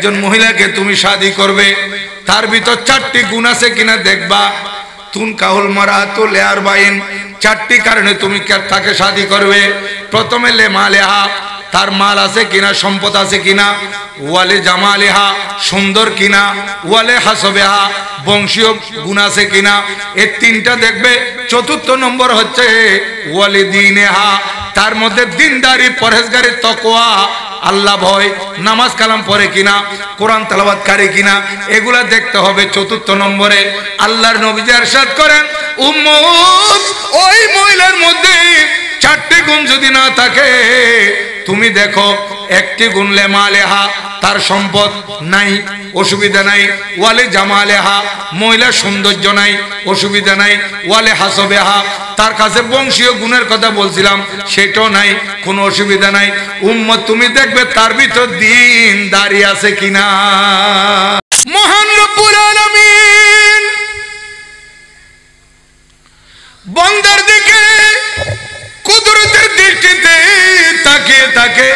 একজন মহিলাকে তুমি শাদী করবে, তার ভিতর 4টি গুণ আছে কিনা দেখবা। তুন কাহুল মারাতু লিআর বাইন, 4টি কারণে তুমি তাকে শাদী করবে। প্রথমে লে মালেহা, তার মাল আছে কিনা, সম্পদ আছে কিনা। ওয়ালে জামালেহা, সুন্দর কিনা। ওয়ালে হাসবেহা, বংশীয় গুণ আছে কিনা। এই 3টা দেখবে। 4র্থ নম্বর হচ্ছে ওয়ালে দীনেহা, তার মধ্যে দিনদারি, পরহেজগারি, তাকওয়া, আল্লাহ ভয়, নামাজ কালাম পড়ে কিনা, কোরআন তেলাওয়াতকারী কিনা, এগুলা দেখতে হবে 4র্থ নম্বরে। আল্লাহর নবী ইরশাদ করেন, উম্মত ওই মহিলার মধ্যে 4টি গুণ যদি না থাকে, তুমি দেখো 1টি গুণ লে মালেহা, তার সম্পদ নাই, অসুবিধা নাই। ওয়ালে জামালেহা, মহিলার সৌন্দর্য নাই, অসুবিধা নাই। ওয়ালে হাসবেহা, তার কাছে বংশীয় গুণের কথা বলছিলাম, সেটাও নাই, কোনো অসুবিধা নাই। উম্মত তুমি দেখবে তার ভিতর দিন দাঁড়িয়ে আছে কিনা। মহান রব্বুল আলামিন বান্দার দিকে কুদরতের দৃষ্টিতে তাকিয়ে থাকে।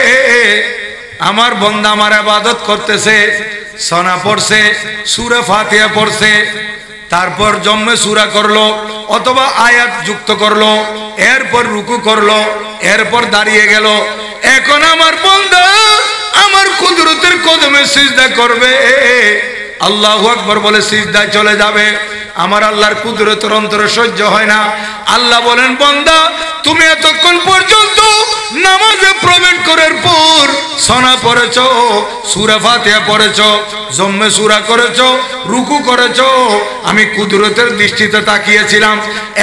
আমার বান্দা আমার ইবাদত করতেছে, সনা পড়ছে, সূরা ফাতিহা পড়ছে, তারপর জম্মে সূরা করলো অথবা আয়াত যুক্ত করলো, এরপর রুকু করলো, এরপর দাঁড়িয়ে গেল। এখন আমার বান্দা আমার কুদরতের কদমে সিজদা করবে। আল্লাহু আকবার বলে সিজদায় চলে যাবে। আমার আল্লাহর কুদরতের অন্তরে সহ্য হয় না। আল্লাহ বলেন, বান্দা তুমি এতক্ষণ পর্যন্ত নামাজে প্রবেশ করার পর সনা পড়েছো, সূরা ফাতিহা পড়েছো, জম্মে সূরা করেছো, রুকু করেছো, আমি কুদরতের দৃষ্টিতে তাকিয়েছিলাম।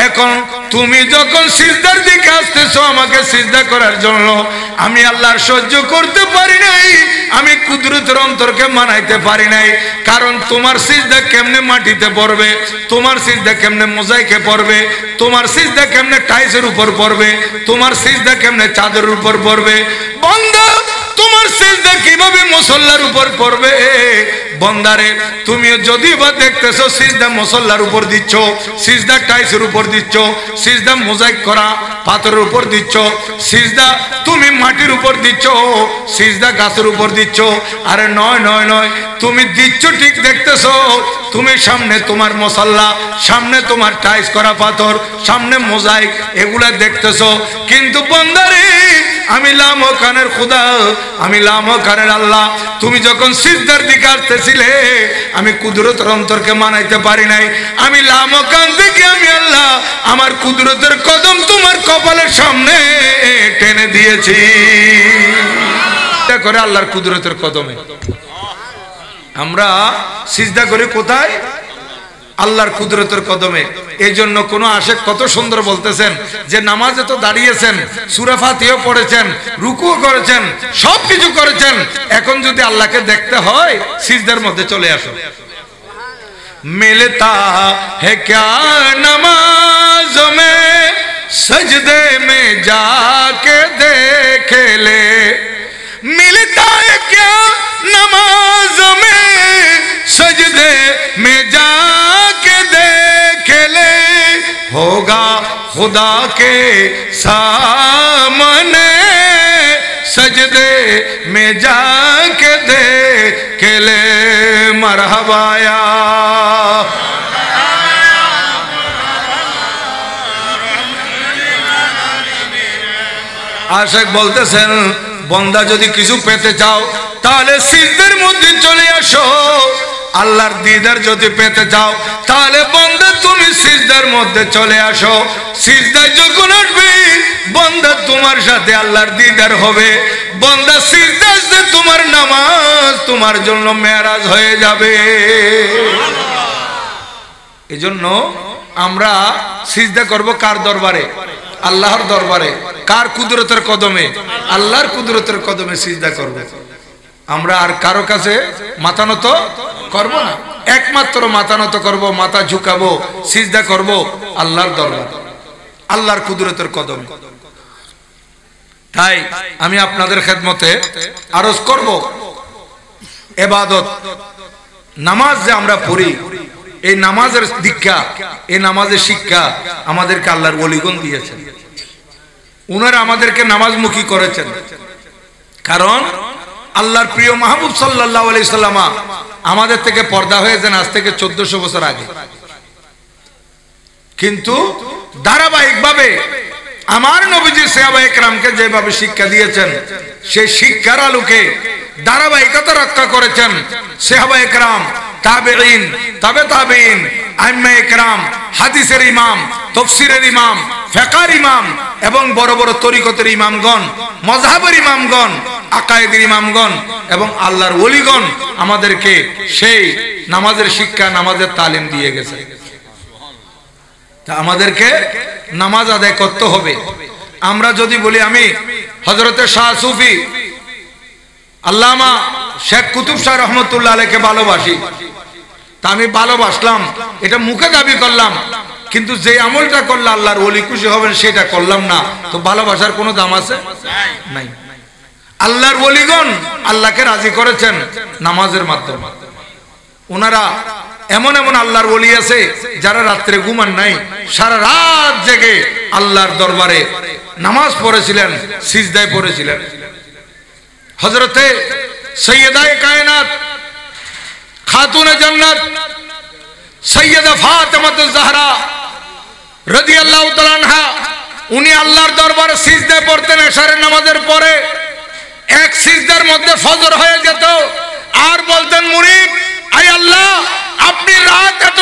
এখন তুমি যখন সিজদার দিকে আসতেছো আমাকে সিজদা করার জন্য, আমি আল্লাহর সহ্য করতে পারি নাই, আমি কুদরতের অন্তরকে মানাইতে পারি নাই। কারণ তোমার সিজদা কেমনে মাটিতে পড়বে, তোমার সিজদা কেমনে মোজাইকে পড়বে, তোমার সিজদা কেমনে টাইলসের উপর পড়বে, তোমার সিজদা কেমনে চাদরের উপর পড়বে। বান্দা তোমার সিজদা কিভাবে মুসল্লার উপর পড়বে। বান্দারে তুমি যদি বা দেখতেছো সিজদা মুসল্লার উপর দিচ্ছ, সিজদা টাইলসের উপর দিচ্ছ, সিজদা মোজাইক করা পাথরের উপর দিচ্ছ, সিজদা তুমি মাটির উপর দিচ্ছ, সিজদা গাছের উপর দিচ্ছ। আরে নয় নয় নয়, তুমি দিচ্ছ ঠিক দেখতেছো, তুমি সামনে তোমার মুসল্লা, সামনে তোমার টাইলস করা পাথর, সামনে মোজাইক, এগুলা দেখতেছো। কিন্তু বান্দারে আমি লামকানের খোদা, আমি লামকানের আল্লাহ। তুমি যখন সিজদার দিকে আসতেছিলে আমি কুদরতের অন্তরকে মানাইতে পারি নাই। আমি লামকান থেকে আমি আল্লাহ আমার কুদরতের কদম তোমার কপালের সামনে টেনে দিয়েছি। এটা করে আল্লাহর কুদরতের কদমে আমরা সিজদা করি। কোথায়? আল্লাহর কুদরতের কদমে। এই জন্য কোন আশেক কত সুন্দর বলতেছেন যে নামাজে তো দাঁড়িয়েছেন, সূরা ফাতিহা পড়েছেন, রুকুও করেছেন, সবকিছু করেছেন, এখন যদি আল্লাহকে দেখতে হয় সিজদার মধ্যে চলে আসো। মিলতা है क्या नमाज में सजदे में जाके देख ले, मिलता है क्या नमाज में सजदे में जाके देख ले, होगा खुदा के सामने सजदे में जाके देख ले। मरहबाया আশেক বলতেছেন, বান্দা যদি কিছু পেতে চাও তাহলে সিজদার মধ্যে চলে আসো। আল্লাহর দিদার যদি পেতে চাও তাহলে বান্দা তুমি সিজদার মধ্যে চলে আসো। সিজদায় যখন আসবে বান্দা তোমার সাথে আল্লাহর দিদার হবে। বান্দা সিজদাতে তোমার নামাজ তোমার জন্য মেরাজ হয়ে যাবে। এজন্য আমরা সিজদা করব কার দরবারে? আল্লাহর দরবারে। কার কুদরতের কদমে? আল্লাহর কুদরতের কদমে সিজদা করব। আমরা আর কারো কাছে মাথা নত করব না, একমাত্র মাথা নত করব, মাথা ঝুঁকাবো, সিজদা করব আল্লাহর দরবার, আল্লাহর কুদরতের কদমে। তাই আমি আপনাদের খেদমতে আরজ করব, ইবাদত নামাজ যে আমরা পড়ি, এই নামাজের দীক্ষা, এই নামাজের শিক্ষা আমাদেরকে আল্লাহর ওলিগণ দিয়েছেন। উনারা আমাদেরকে নামাজমুখী করেছেন। কারণ আল্লাহর প্রিয় মাহবুব সাল্লাল্লাহু আলাইহি সাল্লাম আমাদের থেকে পর্দা হয়েছেন আজ থেকে 1400 বছর আগে, কিন্তু ধারাবাহিকভাবে আমার নবীজি সাহাবায়ে কেরামকে যেভাবে শিক্ষা দিয়েছেন সেই শিক্ষার আলোকে ধারাবাহিকতা রক্ষা করেছেন সাহাবায়ে কেরাম, তাবেঈন, তাবে তাবেঈন, আইম্মায়ে কেরাম, হাদিসের ইমাম, তাফসীরের ইমাম, ফিকহের ইমাম এবং বড় বড় তরিকতের ইমামগণ, মাযহাবের ইমামগণ, আকায়েদের ইমামগণ এবং আল্লাহর ওলিগণ আমাদেরকে সেই নামাজের শিক্ষা, নামাজের তালিম দিয়ে গেছে। তা আমাদেরকে নামাজ আদায় করতে হবে। আমরা যদি বলি আমি হযরতে শাহ সুফি আল্লামা শেখ কুতুব শাহ রহমতুল্লাহ আলাইহিকে ভালোবাসি, তা আমি ভালোবাসলাম, এটা মুখে দাবি করলাম, কিন্তু যে আমলটা করলে আল্লাহর ওলি খুশি হবেন সেটা করলাম না, তো ভালোবাসার কোনো দাম আছে? নাই। আল্লাহর ওলিগণ আল্লাহকে রাজি করেছেন নামাজের মাধ্যমে। ওনারা এমন এমন আল্লাহর ওলি আছে যারা রাত্রে ঘুমান নাই, সারা রাত জেগে আল্লাহর দরবারে নামাজ পড়েছিলেন, সিজদায় পড়েছিলেন। হযরতে সৈয়দায়ে কায়নাত, খাতুনে জান্নাত, সৈয়দা ফাতেমাতুজ জাহরা রাদিয়াল্লাহু তাআলা আনহা, উনি আল্লাহর দরবারে সিজদায় পড়তেন এশারের নামাজের পরে। এক সিজদার মধ্যে ফজর হয়ে যেত, আর বলতেন মুরিদ, আয় আল্লাহ, আপনি রাত এত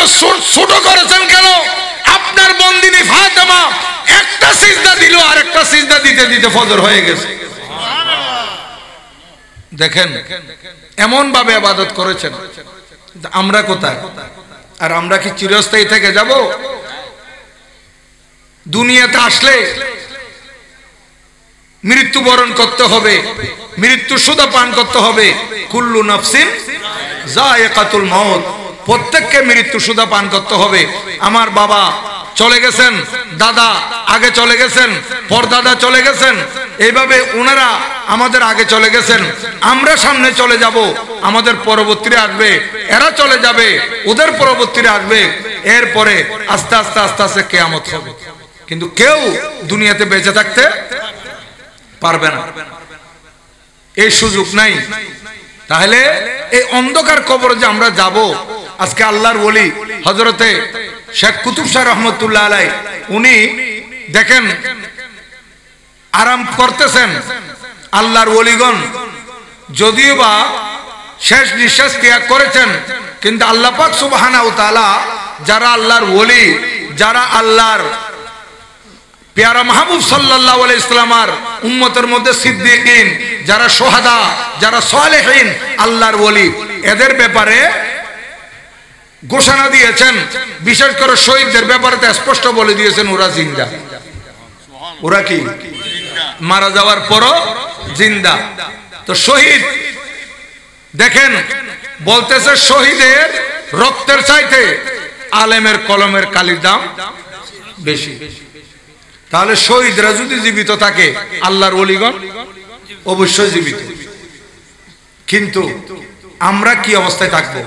ছোট করেছেন কেন? আপনার বন্দিনী ফাতেমা একটা সিজদা দিল, আর একটা সিজদা দিতে দিতে ফজর হয়ে গেছে। দেখেন এমন ভাবে ইবাদত করেছেন। আমরা কোথায়? আর আমরা কি চিরস্থায়ী থেকে যাব? দুনিয়াতে আসলে মৃত্যুবরণ করতে হবে, মৃত্যু সুদা পান করতে হবে। কুল্লু নাফসিন যায়িকাতুল মাউত, প্রত্যেককে মৃত্যু সুদা পান করতে হবে। আমার বাবা চলে গেছেন, দাদা আগে চলে গেছেন, পরদাদা চলে গেছেন, এইভাবে ওনারা আমাদের আগে চলে গেছেন। আমরা সামনে চলে যাব, আমাদের পরবর্তীরা আসবে, এরা চলে যাবে, ওদের পরবর্তীরা আসবে, এরপরে আস্তে আস্তে আস্তে আস্তে কিয়ামত হবে। কিন্তু কেউ দুনিয়াতে বেঁচে থাকতে পারবে না, এই সুযোগ নাই। তাহলে এই অন্ধকার কবরে যে আমরা যাব, আজকে আল্লাহর ওলি হযরতে শেখ কুতুব শাহ রহমতুল্লাহ আলাইহি উনি দেখেন আরাম করতেছেন। আল্লাহর ওলিগণ যদিও বা শেষ নিঃশ্বাস ত্যাগ করেছেন, কিন্তু আল্লাহ পাক সুবহানাহু ওয়া তাআলা যারা আল্লাহর ওলি, যারা আল্লাহর প্যারা মাহবুব সাল্লাল্লাহু আলাইহি সাল্লামের উম্মতের মধ্যে সিদ্দিকিন, যারা শুহাদা, যারা সালেহিন, আল্লাহর ওলি, এদের ব্যাপারে ঘোষণা দিয়েছেন। বিশেষ করে শহীদদের ব্যাপারে স্পষ্ট বলে দিয়েছেন ওরা জিন্দা। ওরা কি মারা যাওয়ার পরও জিন্দা। তো শহীদ দেখেন বলতেছে শহীদের রক্তের চাইতে আলেমের কলমের কালির দাম বেশি। তাহলে শহীদরা যদি জীবিত থাকে, আল্লাহর ওলিগণ অবশ্যই জীবিত। কিন্তু আমরা কি অবস্থায় থাকবো?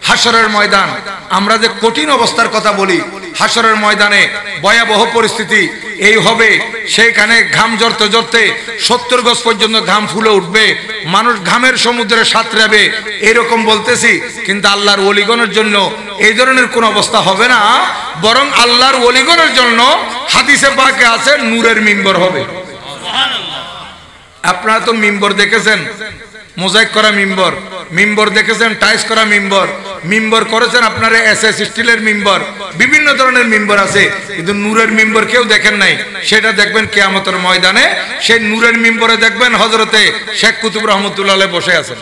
হাসরের ময়দান, আমরা যে কঠিন অবস্থার কথা বলি, হাসরের ময়দানে ভয়াবহ পরিস্থিতি এই হবে, সেইখানে ঘাম ঝরতে ঝরতে 70 গজ পর্যন্ত ঘাম ফুলে উঠবে, মানুষ ঘামের সমুদ্রে সাঁতরাবে, এরকম বলতেছি। কিন্তু আল্লাহর ওলিগণের জন্য এই ধরনের কোন অবস্থা হবে না, বরং আল্লাহর ওলিগণের জন্য হাদিসে পাকে আছে নূরের মিম্বর হবে। আপনারা তো মিম্বর দেখেছেন, মোজাইক করা মিম্বর, মিম্বর দেখেছেন টাইস করা মিম্বর, মিম্বর করেছেন আপনারা এসএস স্টিলের মিম্বর, বিভিন্ন ধরনের মিম্বর আছে, কিন্তু নূরের মিম্বর কেউ দেখেন নাই। সেটা দেখবেন কিয়ামতের ময়দানে, সেই নূরের মিম্বরে দেখবেন হযরতে শেখ কুতুব রহমতুল্লাহ আলাইহি বসে আছেন।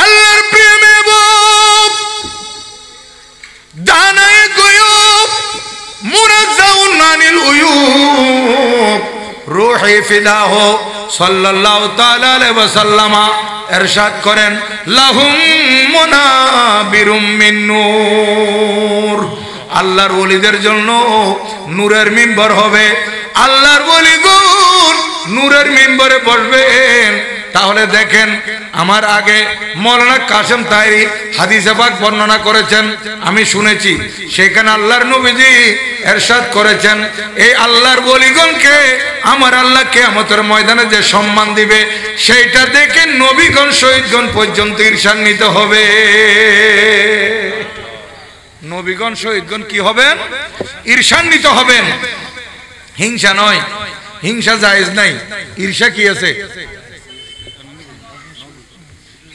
আল্লাহর প্রিয় মেহবুব দানায়ে গুয়ুব মুনাজ্জাউন আনিল উয়ুব রূহি ফিদাহ সাল্লাল্লাহু তাআলা আলাইহি ওয়াসাল্লাম ইরশাদ করেন, লাহুম মুনাবিরুম মিন নূর, আল্লাহর ওলিদের জন্য নূরের মিম্বর হবে। আল্লাহর ওলিগণ নূরের মিম্বরে বসবেন। তাহলে দেখেন আমার আগে মৌলানা কাসেম তাহেরি হাদিসে পাক বর্ণনা করেছেন, আমি শুনেছি। সেখানে আল্লাহর নবীজি ইরশাদ করেছেন, এই আল্লাহর ওলিগণকে আমার আল্লাহ কিয়ামতের ময়দানে যে সম্মান দিবে সেইটা দেখে নবীগণ শহীদগণ পর্যন্ত ঈর্ষান্বিত হবে। নবীগণ শহীদগণ কি হবেন? ঈর্ষান্বিত হবেন। হিংসা নয়, হিংসা জায়েজ নাই। ঈর্ষা কি আছে?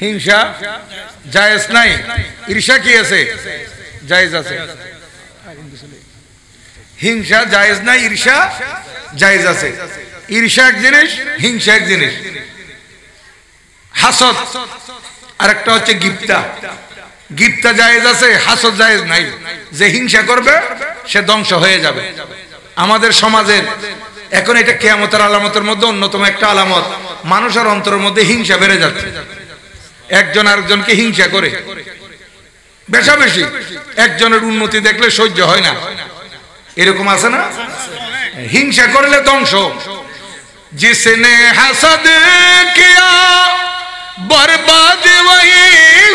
হিংসা জায়েজ নাই। ঈর্ষা কি আছে? জায়েজ আছে। হিংসা জায়েজ নাই, ঈর্ষা জায়েজ আছে। ঈর্ষা এক জিনিস, হিংসা এক জিনিস। হাসদ আরেকটা হচ্ছে গিপ্তা। গিপ্তা জায়েজ আছে, হাসদ জায়েজ নাই। যে হিংসা করবে সে ধ্বংস হয়ে যাবে। আমাদের সমাজের এখন এটা কিয়ামতের আলামতের মধ্যে অন্যতম একটা আলামত, মানুষের অন্তরের মধ্যে হিংসা বেড়ে যাচ্ছে। একজন আরেকজনকে হিংসা করে বেশাবেশি, একজনের উন্নতি দেখলে সহ্য হয় না, এরকম আছে না? হিংসা করলে ধ্বংস। जिसने हसद किया बर्बाद वही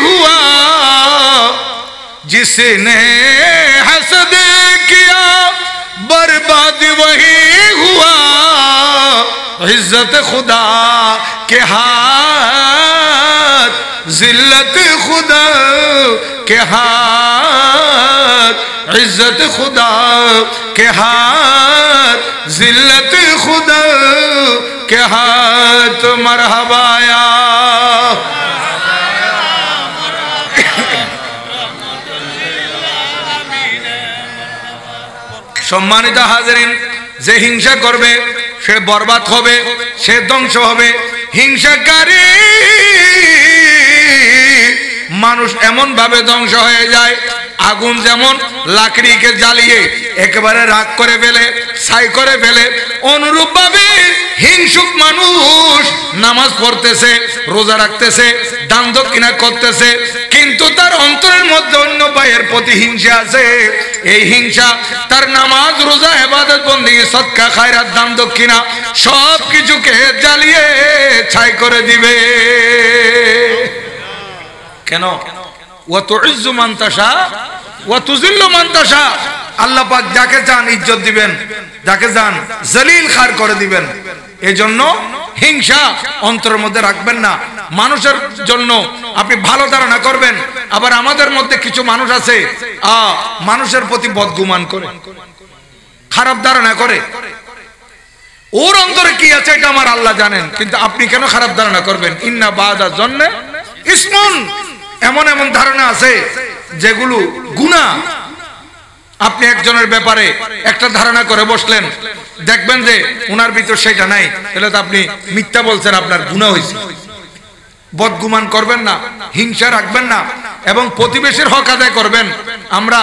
हुआ, जिसने हसद किया बर्बाद वही हुआ, इज्जत खुदा के हाथ जिल्लत खुदा के हाथ, इज्जत खुदा के हाथ जिल्लत खुदा के हाथ। मरहबाया সম্মানিত হাজিরিন, যে হিংসা করবে সে বরবাদ হবে, সে ধ্বংস হবে। হিংসাকারী মানুষ এমন ভাবে ধ্বংস হয়ে যায়, আগুন যেমন লাকড়িকে জ্বালিয়ে একেবারে রাগ করে ফেলে, ছাই করে ফেলে, অনুরূপ ভাবে হিংসুক মানুষ নামাজ পড়তেছে, রোজা রাখতেছে, দান দক্ষিণা করতেছে, কিন্তু তার অন্তরের মধ্যে অন্য ভাইয়ের প্রতি হিংসা আছে। এই হিংসা তার নামাজ, রোজা, ইবাদত, বন্দেগী, সদকা, খায়রাত, দান দক্ষিণা সব কিছুকে জ্বালিয়ে ছাই করে দিবে। কেন? ওয়া তুইজ্জু মান তাশা ওয়া তুযিল্লু মান তাশা। আল্লাহ পাক যাকে চান ইজ্জত দিবেন, যাকে চান জলিল খার করে দিবেন। এজন্য হিংসা অন্তরের মধ্যে রাখবেন না। মানুষের জন্য আপনি ভালো ধারণা করবেন। আবার আমাদের মধ্যে কিছু মানুষ আছে মানুষের প্রতি বদগুমান করে, খারাপ ধারণা করে। ওর অন্তরে কি আছে এটা আমার আল্লাহ জানেন, কিন্তু আপনি কেন খারাপ ধারণা করবেন? ইন্না বাদা জন্নে ইসমুন। এমন এমন ধারণা আছে যেগুলো গুনাহ। আপনি একজনের ব্যাপারে একটা ধারণা করে বসলেন, দেখবেন যে ওনার ভিতর সেটা নাই, তাহলে তো আপনি মিথ্যা বলছেন, আপনার গুনাহ হয়েছে। বদগুমান করবেন না, হিংসা রাখবেন না, এবং প্রতিবেশীর হক আদায় করবেন। আমরা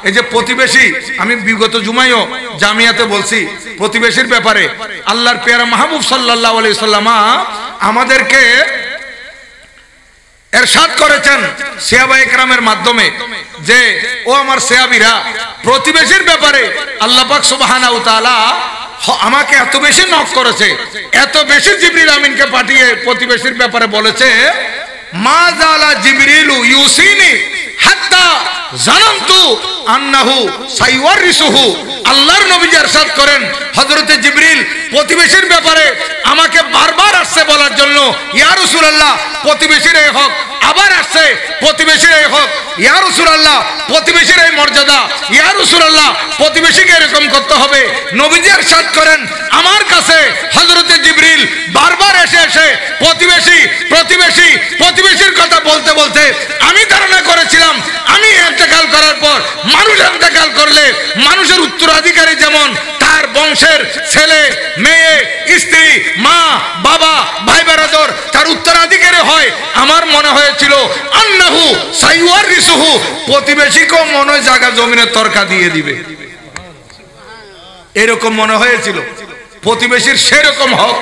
এই যে প্রতিবেশী, আমি বিগত জুমাইও জামিয়াতে বলছি প্রতিবেশীর ব্যাপারে আল্লাহর পেয়ারা মাহবুব সাল্লাল্লাহু আলাইহি সাল্লাম আমাদেরকে ইরশাদ করেছেন সাহাবায়ে কেরামের মাধ্যমে যে ও আমার সাহাবীরা, প্রতিবেশীর ব্যাপারে আল্লাহ পাক সুবহানাহু ওয়া তাআলা আমাকে এত বেশি নক করেছে, এত বেশি জিবরিল আমিনকে পাঠিয়ে প্রতিবেশীর ব্যাপারে বলেছে, মা জালা জিবরিলু ইউসিনি হাত্তা জানান্তু আন্নাহু সাইওয়ারিসুহু। আল্লাহর নবী ইরশাদ করেন, হযরতে জিবরিল প্রতিবেশীর ব্যাপারে আমাকে বারবার আসছে বলার জন্য, ইয়া রাসূলুল্লাহ প্রতিবেশীর এই হক, আবার আসছে প্রতিবেশীর এই হক, ইয়া রাসূলুল্লাহ প্রতিবেশীর এই মর্যাদা, ইয়া রাসূলুল্লাহ প্রতিবেশীকে এরকম করতে হবে। নবীজি ইরশাদ করেন, আমার কাছে হযরতে জিবরিল বারবার এসে এসে প্রতিবেশী প্রতিবেশী প্রতিবেশীর কথা বলতে বলতে আমি ধারণা করেছিলাম আমি ইন্তেকাল করার পর মানুষ ইন্তেকাল করলে মানুষের উত্তরাধিকারী যেমন তার বংশের ছেলে, মেয়ে, স্ত্রী, মা, বাবা, ভাই বেরাদর তার উত্তরাধিকারী হয়, আমার মনে হয়েছিল আন্নাহু সাইওয়ারিসুহু, প্রতিবেশীকেও মনে হয় জায়গা জমিনের তরকা দিয়ে দিবে, এরকম মনে হয়েছিল। প্রতিবেশীর সেরকম হক,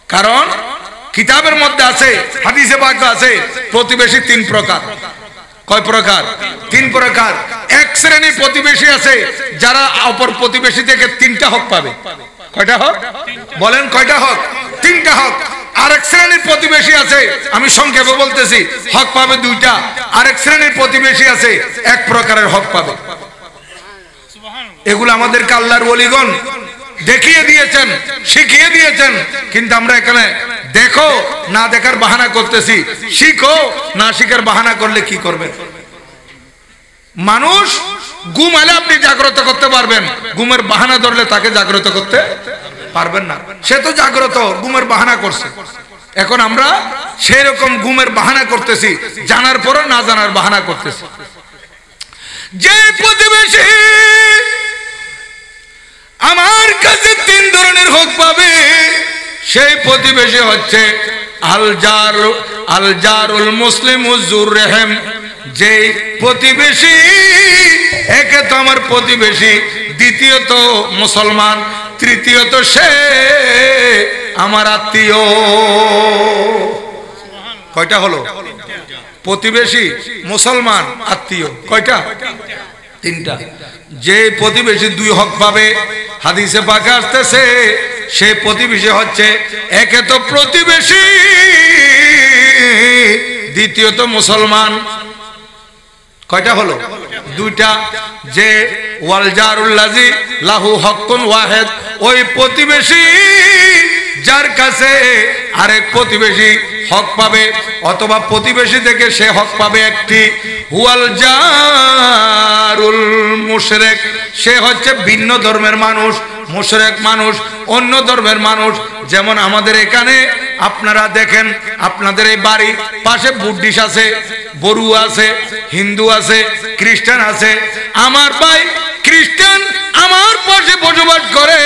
কারণ কিতাবের মধ্যে আছে, হাদিসে পাক আছে, প্রতিবেশী তিন প্রকার। কয় প্রকার? তিন প্রকার। এক শ্রেণীর প্রতিবেশী আছে যারা অপর প্রতিবেশী থেকে তিনটা হক পাবে। কয়টা হক বলেন? কয়টা হক? তিনটা হক। আরেক শ্রেণীর প্রতিবেশী আছে, আমি সংক্ষেপে বলতেছি, হক পাবে দুইটা। আরেক শ্রেণীর প্রতিবেশী আছে, এক প্রকারের হক পাবে। এগুলো আমাদেরকে আল্লাহর ওলিগণ দেখিয়ে দিয়েছেন, শিখিয়ে দিয়েছেন, কিন্তু আমরা এখানে দেখো না দেখার বাহানা করতেছি, শিখো না শিখার বাহানা করলে কি করবেন? মানুষ ঘুম এলে আপনি জাগ্রত করতে পারবেন, ঘুমের বাহানা ধরলে তাকে জাগ্রত করতে পারবেন না। সে তো জাগ্রত, ঘুমের বাহানা করছে। এখন আমরা সেই রকম ঘুমের বাহানা করতেছি, জানার পরও না জানার বাহানা করতেছি। যে প্রতিবেশী আমার কাছে তিন ধরনের হক পাবে, সেই প্রতিবেশী হচ্ছে আলজারুল মুসলিমুজুর রহিম। যে প্রতিবেশী, একে তো আমার প্রতিবেশী, দ্বিতীয়ত মুসলমান, তৃতীয়ত সে আমার আত্মীয়। কয়টা হলো? প্রতিবেশী, মুসলমান, আত্মীয়। কয়টা? তিনটা। যে প্রতিবেশী দুই হক পাবে, হাদিসে পাকে আসতেছে, সে প্রতিবেশী হচ্ছে একে তো প্রতিবেশী, দ্বিতীয়ত মুসলমান। কয়টা হলো? দুইটা। যে ওয়াল জারুল্লাযী লাহু হক্কুন ওয়াহিদ, ওই প্রতিবেশী যার কাছে আরেক প্রতিবেশী হক পাবে, অথবা প্রতিবেশী থেকে সে হক পাবে একটি। হুয়াল জারুল মুশরিক, সে হচ্ছে ভিন্ন ধর্মের মানুষ, মুশরিক মানুষ, অন্য ধর্মের মানুষ। যেমন আমাদের এখানে আপনারা দেখেন, আপনাদের এই বাড়ির পাশে বুদ্ধিস্ট আছে, বড়ুয়া আছে, হিন্দু আছে, খ্রিস্টান আছে। আমার ভাই খ্রিস্টান আমার পাশে বসবাস করে,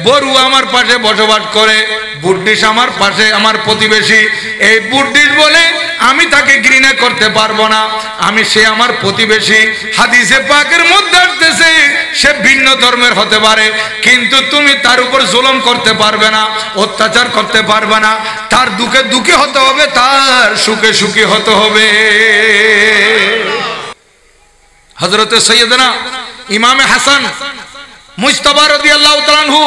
বড়ুয়া আমার পাশে বসবাস করে, বুদ্ধিস্ট আমার পাশে, আমার প্রতিবেশী। এই বুদ্ধিস্ট বলে আমি তাকে ঘৃণা করতে পারবো না, আমি সে আমার প্রতিবেশী। হাদিসে পাকের মধ্যে আসতেছে সে ভিন্ন ধর্মের হতে পারে, কিন্তু তুমি তার উপর জুলুম করতে পারবে না, অত্যাচার করতে পারবে না। তার দুঃখে দুঃখী হতে হবে, তার সুখে সুখী হতে হবে। হযরতে সৈয়দনা ইমামে হাসান মুজতবা রাদিয়াল্লাহু তাআলা আনহু,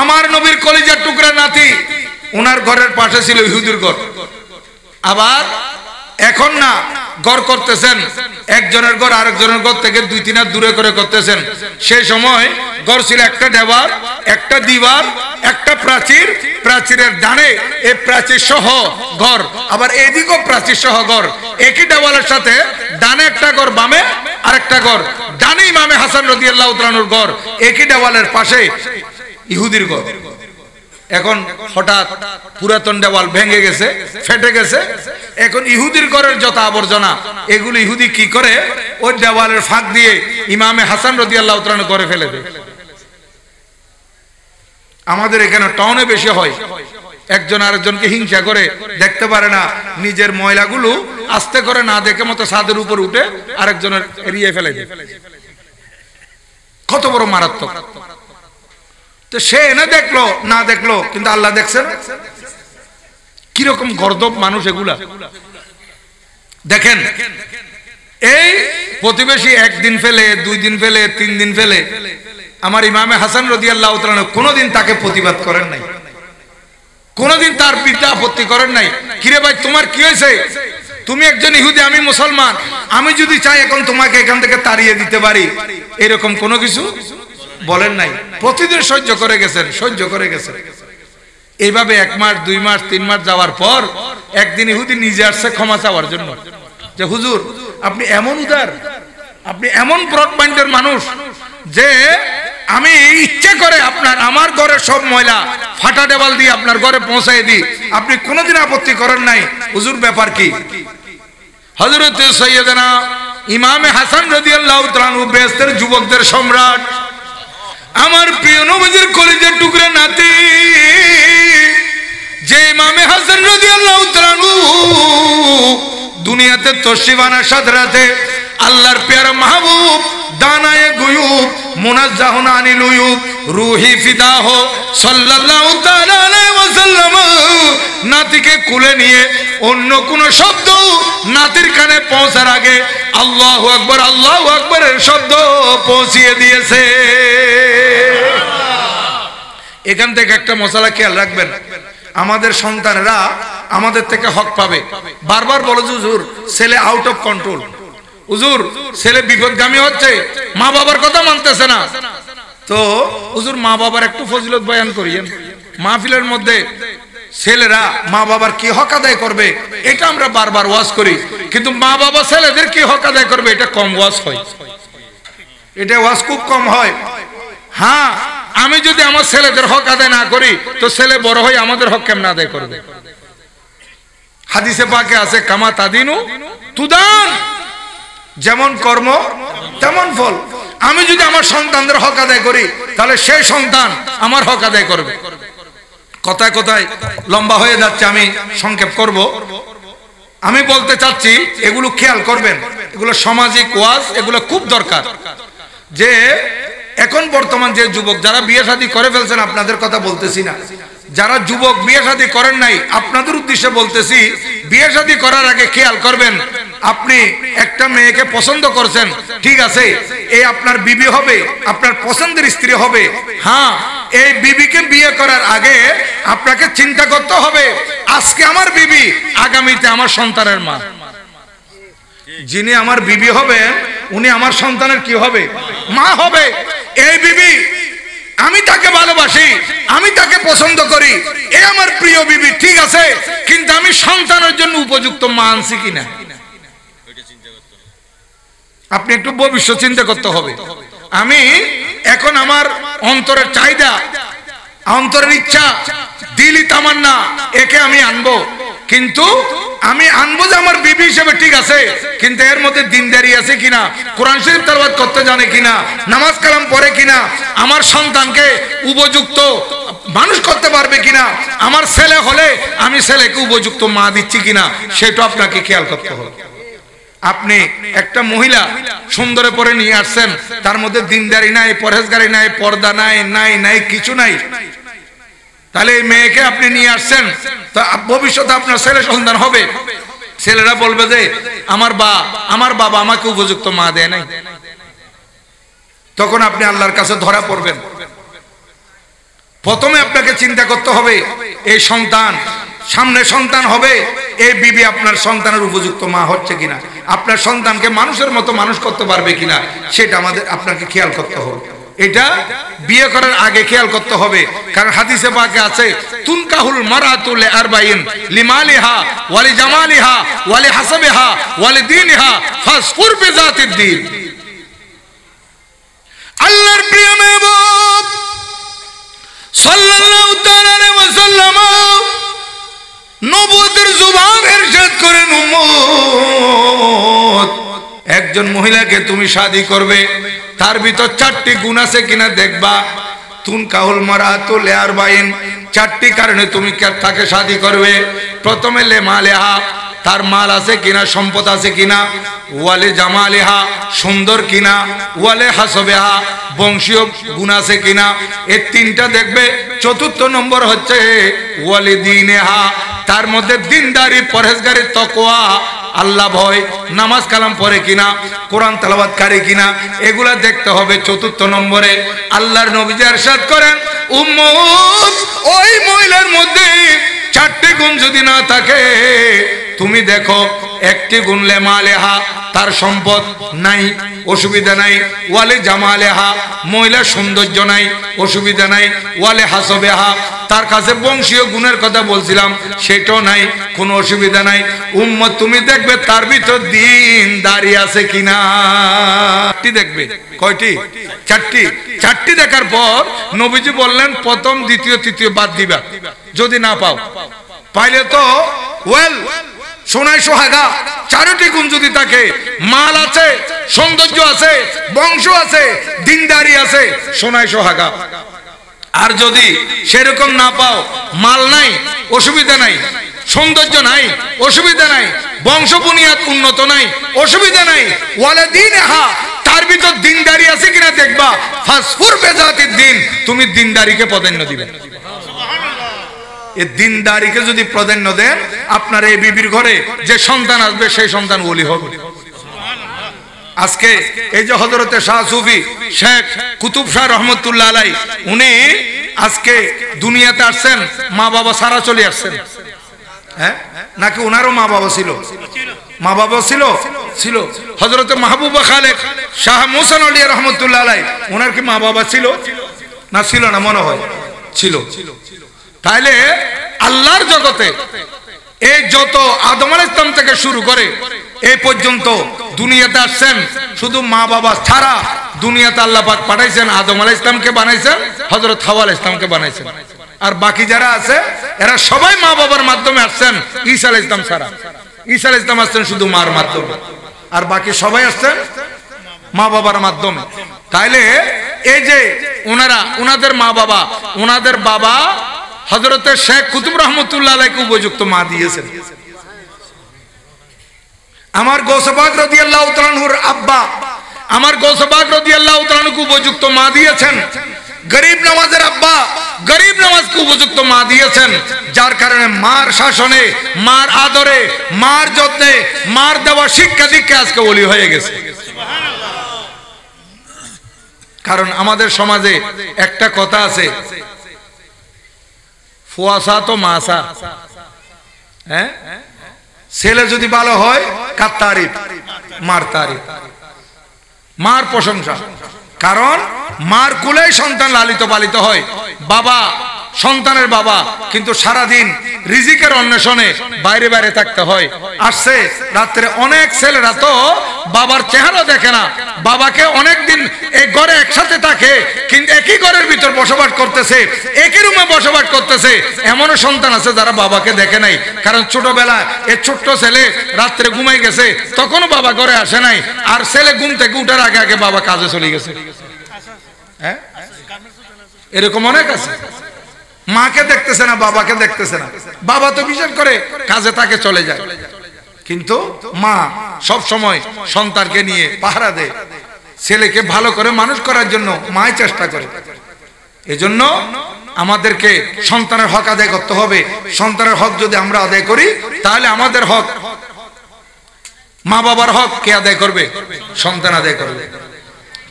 আমার নবীর কলিজার টুকরা নাতি, ওনার ঘরের পাশে ছিল ইহুদির ঘর। আবার এখন না ঘর করতেছেন, একজনের ঘর আরেকজনের ঘর থেকে 2-3 হাত দূরে করে করতেছেন। সেই সময় ঘর ছিল একটা দেওয়াল, একটা দিওয়াল, একটা প্রাচীর, প্রাচীরের ডানে এই প্রাচীর সহ ঘর, আবার এদিকেও প্রাচীর সহ ঘর। একই দেওয়ালের সাথে ডানে একটা ঘর, বামে আরেকটা ঘর। ডানে ইমামে হাসান রাদিয়াল্লাহু তাআলা আনহুর ঘর, একই দেওয়ালের পাশে ইহুদির ঘর। এখন হঠাৎ পুরাতন দেওয়াল ভেঙে গেছে, ফেটে গেছে। এখন ইহুদির ঘরের যত আবর্জনা, এগুলো ইহুদি কি করে, ওই দেওয়ালের ফাঁক দিয়ে ইমামে হাসান রাদিয়াল্লাহু তাআলা করে ফেলে দেয়। আমাদের এখানে টাউনে বেশি হয়, একজন আরেকজনকে হিংসা করে, দেখতে পারে না, নিজের ময়লাগুলো আস্তে করে না দেখে মতো ছাদের উপর উঠে আরেকজনের এড়িয়ে ফেলে দেয়। কত বড় মারাত্মক! তো সে এনে দেখলো না দেখলো, কিন্তু আল্লাহ দেখছেন। কিরকম গর্দব মানুষ এগুলা! দেখেন, এই প্রতিবেশী 1 দিন ফেলে, 2 দিন ফেলে, 3 দিন ফেলে, আমার ইমামে হাসান রাদিয়াল্লাহু তাআলা কোনোদিন তাকে প্রতিবাদ করেন নাই, কোনোদিন তার বিরুদ্ধে আপত্তি করেন নাই। কিরে ভাই, তোমার কি হয়েছে? তুমি একজন ইহুদি, আমি মুসলমান, আমি যদি চাই এখন তোমাকে এখান থেকে তাড়িয়ে দিতে পারি, এরকম কোনো কিছু বলেন নাই। প্রতিদিন সহ্য করে গেছেন, সহ্য করে গেছেন। এইভাবে 1 মাস, 2 মাস, 3 মাস যাওয়ার পর একদিন ইহুদি নিজে আসছে ক্ষমা চাওয়ার জন্য, যে হুজুর আপনি এমন উদার, আপনি এমন ব্রড মাইন্ডের মানুষ যে আমি ইচ্ছা করে আমার ঘরের সব ময়লা ফাটা দেওয়াল দিয়ে আপনার ঘরে পৌঁছাই দিই, আপনি কোনোদিন আপত্তি করেন নাই। হুজুর ব্যাপার কি? হযরত সৈয়দনা ইমামে হাসান রাদিয়াল্লাহু তাআলা আনহু বেহেশতের যুবকদের সম্রাট, আমার প্রিয় নবীর কলিজার টুকরা নাতি, যে ইমামে হাসান রাদিয়াল্লাহু তাআলা আনহু দুনিয়াতে তশরিফ আনার সাথে সাথে আল্লাহর প্যারা মাহবুব দানায়ে গুয়ুব মুনাজ্জাহুন আনিল উয়ুব রূহি ফিদাহ সাল্লাল্লাহু তাআলা আলাইহি ওয়াসাল্লাম নাতিকে কুলে নিয়ে অন্য কোন শব্দ নাতির কানে পৌঁছার আগে আল্লাহু আকবার, আল্লাহু আকবারের শব্দ পৌঁছিয়ে দিয়েছে। এখান থেকে একটা মশলা খেয়াল রাখবেন, আমাদের সন্তানেরা আমাদের থেকে হক পাবে। বারবার বলো হুজুর ছেলে আউট অফ কন্ট্রোল, হুজুর ছেলে বিপদগামী হচ্ছে, মা বাবার কথা মানতেছে না। তো হুজুর মা বাবার একটু ফজিলত বয়ান করিয়েন। মাহফিলের মধ্যে ছেলেরা মা বাবার কি হক আদায় করবে এটা আমরা বারবার ওয়াজ করি, কিন্তু মা বাবা ছেলেদের কি হক আদায় করবে এটা কম ওয়াজ হয়, এটা ওয়াজ খুব কম হয়। হ্যাঁ, আমি যদি আমার ছেলেদের হক আদায় না করি তো ছেলে বড় হয়ে আমাদের হক কেমন আদায় করবে? হাদিসে পাকে আছে কামা তাদিনু তুদান, যেমন কর্ম তেমন ফল। আমি যদি আমার সন্তানদের হক আদায় করি তাহলে সেই সন্তান আমার হক আদায় করবে। কথায় কথায় লম্বা হয়ে যাচ্ছে, আমি সংক্ষেপ করব। আমি বলতে চাচ্ছি এগুলো খেয়াল করবেন, এগুলো সামাজিক ওয়াজ, এগুলো খুব দরকার। যে এখন বর্তমান যে যুবক যারা বিয়ে শাদী করে ফেলছেন, আপনাদের কথা বলতেছি না, যারা যুবক বিয়ে শাদী করেন নাই আপনাদের উদ্দেশ্যে বলতেছি, বিয়ে শাদী করার আগে খেয়াল করবেন, আপনি একটা মেয়েকে পছন্দ করছেন, ঠিক আছে, এই আপনার বিবি হবে, আপনার পছন্দের স্ত্রী হবে। হ্যাঁ, এই বিবিকে বিয়ে করার আগে আপনাকে চিন্তা করতে হবে আজকে আমার বিবি, আগামীতে আমার সন্তানের মা। যিনি আমার বিবি হবে উনি আমার সন্তানের কি হবে? মা হবে। এই বিবি আমি তাকে ভালোবাসি, আমি তাকে পছন্দ করি, এ আমার প্রিয় বিবি, ঠিক আছে, কিন্তু আমি সন্তানের জন্য উপযুক্ত মা আনছি কিনা আপনি একটু ভবিষ্যৎ চিন্তা করতে হবে। আমি এখন আমার অন্তরের চাহিদা, অন্তরের ইচ্ছা, দিলি তামান্না, একে আমি আনবো, কিন্তু আমি আনবো যে আমার বিবি হিসেবে, ঠিক আছে, কিন্তু এর মধ্যে দিনদারি আছে কিনা, কোরআন শরীফ তেলাওয়াত করতে জানে কিনা, নামাজ কালাম পড়ে কিনা, আমার সন্তানকে উপযুক্ত মানুষ করতে পারবে কিনা, আমার ছেলে হলে আমি ছেলেকে উপযুক্ত মা দিচ্ছি কিনা, সেটা আপনাকে খেয়াল করতে হবে। আপনি একটা মহিলা সুন্দরে পরে নিয়ে আসছেন, তার মধ্যে দিনদারি নাই, পরহেজগারি নাই, পর্দা নাই, নাই নাই কিছু নাই, তাহলে এই মেয়েকে আপনি নিয়ে আসছেন, তো ভবিষ্যতে আপনার ছেলে সন্তান হবে, ছেলেরা বলবে যে আমার বাবা আমাকে উপযুক্ত মা দেয় নাই, তখন আপনি আল্লাহর কাছে ধরা পড়বেন। প্রথমে আপনাকে চিন্তা করতে হবে এই সন্তান, সামনে সন্তান হবে, এই বিবি আপনার সন্তানের উপযুক্ত মা হচ্ছে কিনা, আপনার সন্তানকে মানুষের মতো মানুষ করতে পারবে কিনা, সেটা আপনাকে খেয়াল করতে হবে। এটা বিয়ে করার আগে খেয়াল করতে হবে, কারণ হাদিসে পাকে আছে তুনকাহুল মারাতু লিআরবাইন লিমালিহা ওয়া লিজামালিহা ওয়া লিহাসাবিহা ওয়া লিদীনিহা ফাসফুর বিযাতিদ দ্বীন। আল্লাহর প্রিয় মেহবুব সাল্লাল্লাহু তাআলা আলাইহি ওয়াসাল্লাম নবুয়তের জবান ইরশাদ করেন, উম্মত, একজন মহিলাকে তুমি শাদী করবে, তার ভিতর 4টি গুণ আছে কিনা দেখবা। তুনকাহুল মারাতু লিআরবাইন, 4টি কারণে তুমি তাকে শাদী করবে। প্রথমে লিমালিহা, তার মাল আছে কিনা, সম্পদ আছে কিনা, ওয়ালে জামালিহা, সুন্দর কিনা, ওয়ালে হাসবেহা, বংশীয় গুণ আছে কিনা, এই 3টা দেখবে। 4র্থ নম্বর হচ্ছে ওয়ালে দীনেহা, তার মধ্যে দিনদারি, পরহেজগারি, তাকওয়া, আল্লাহ ভয়, নামাজ কালাম পড়ে কিনা, কোরআন তেলাওয়াতকারী কিনা, এগুলা দেখতে হবে 4র্থ নম্বরে। আল্লাহর নবী ইরশাদ করেন, উম্মত, ওই মহিলার মধ্যে 4টি গুণ যদি না থাকে, তুমি দেখো 1টি গুণ লিমালিহা, তার সম্পদ নাই, অসুবিধা নাই, ওয়ালে জামালিহা, মহিলার সৌন্দর্য নাই, অসুবিধা নাই, ওয়ালে হাসবেহা, তার কাছে বংশীয় গুণের কথা বলছিলাম, সেটাও নাই, কোনো অসুবিধা নাই। উম্মত, তুমি দেখবে তার ভিতর দিনদারি আছে কিনা, দেখবে। কয়টি? 4টি দেখার পর নবীজি বললেন প্রথম, দ্বিতীয়, তৃতীয় বাদ দিবা, যদি না পাও। পাইলে তো ওয়েল, সোনায় সোহাগা, 4টি গুণ যদি থাকে, মাল আছে, সৌন্দর্য আছে, বংশ আছে, দিনদারি আছে, সোনায় সোহাগা। আর যদি সেরকম না পাও, মাল নাই, অসুবিধা নাই, সৌন্দর্য নাই, অসুবিধা নাই, বংশ বুনিয়াদ উন্নত নাই, অসুবিধা নাই, ওয়ালা দীনহা, তার ভিতর দিনদারি আছে কিনা দেখবা। ফাসফুর বিযাতিদ দ্বীন, তুমি দিনদারিকে প্রাধান্য দিবে। এই দিনদারিকে যদি প্রাধান্য দেন, আপনার এই বিবির ঘরে যে সন্তান আসবে সেই সন্তান ওলি হবে। আজকে এই যে হযরতে শাহ সুফি শেখ কুতুব শাহ রহমতুল্লাহ আলাইহি, উনি আজকে দুনিয়াতে আসছেন মা বাবা সারা চলে আসছেন, হ্যাঁ নাকি ওনারও মা বাবা ছিল? মা বাবা ছিল ছিল হযরত মাহবুবা খালেক শাহ মুহসিন আলী রহমাতুল্লাহ আলাইহি, ওনার কি মা বাবা ছিল না ছিল না? মনে হয় ছিল। তাইলে আল্লাহর জগতে এই যত আদম আলাইহিস সালাম থেকে শুরু করে এই পর্যন্ত দুনিয়াতে আসছেন শুধু মা বাবা ছাড়া দুনিয়াতে আল্লাহ পাক পাঠাইছেন আদম আলাইহিস সালামকে বানাইছেন, হযরত হাওয়া আলাইহিস সালামকে বানাইছেন। আর বাকি যারা আছে এরা সবাই মা বাবার মাধ্যমে আসছেন, ঈসা আলাইহিস সালাম ছাড়া। ঈসা আলাইহিস সালাম আসছেন শুধু মার মাধ্যমে, আর বাকি সবাই আসছেন মা বাবার মাধ্যমে। তাইলে এই যে ওনারা ওনাদের মা বাবা, ওনাদের বাবা হযরতে শেখ কুতুব রহমতুল্লাহ আলাইহিকে উপযুক্ত মা দিয়েছেন। আমার গৌস পাক রাদিয়াল্লাহু তাআলা আনহুর আব্বা আমার গৌস পাক রাদিয়াল্লাহু তাআলা আনহুকে উপযুক্ত মা দিয়েছেন। গরিব নওয়াজের আব্বা গরিব নওয়াজকে উপযুক্ত মা দিয়েছেন, যার কারণে মার শাসনে, মার আদরে, মার যত্নে, মার দেওয়া শিক্ষা দীক্ষা আজকে ওলি হয়ে গেছে। কারণ আমাদের সমাজে একটা কথা আছে, ফুয়াসা তো মাসা, হ্যাঁ ছেলে যদি ভালো হয় কার তারিফ? মার তারিফ, মার প্রশংসা। কারণ মার কুলেই সন্তান লালিত পালিত হয়। বাবা সন্তানের বাবা কিন্তু সারাদিন রিজিকের অন্বেষণে বাইরে বাইরে থাকতে হয়। আসছে রাত্রে অনেক ছেলেরা তো বাবার চেহারা দেখে না, বাবাকে অনেকদিন এই ঘরে একসাথে থাকে কিন্তু একই ঘরের ভিতর বসবাস করতেছে, একই রুমে বসবাস করতেছে। এমনও সন্তান আছে যারা বাবাকে দেখে নাই, কারণ ছোটবেলা এই ছোট্ট ছেলে রাত্রে ঘুমাই গেছে, তখনও বাবা ঘরে আসে নাই, আর ছেলে ঘুম থেকে উঠার আগে আগে বাবা কাজে চলে গেছে। হ্যাঁ এরকম অনেক আছে, মাকে দেখতেছে না, বাবাকে দেখতেছে না। বাবা তো বিশেষ করে কাজে তাকে চলে যায়, কিন্তু মা সব সময় সন্তানকে নিয়ে পাহারা দেয়, ছেলেকে ভালো করে মানুষ করার জন্য মাই চেষ্টা করে। এজন্য আমাদেরকে সন্তানের হক আদায় করতে হবে। সন্তানের হক যদি আমরা আদায় করি তাহলে আমাদের হক, মা বাবার হক কে আদায় করবে? সন্তান আদায় করবে।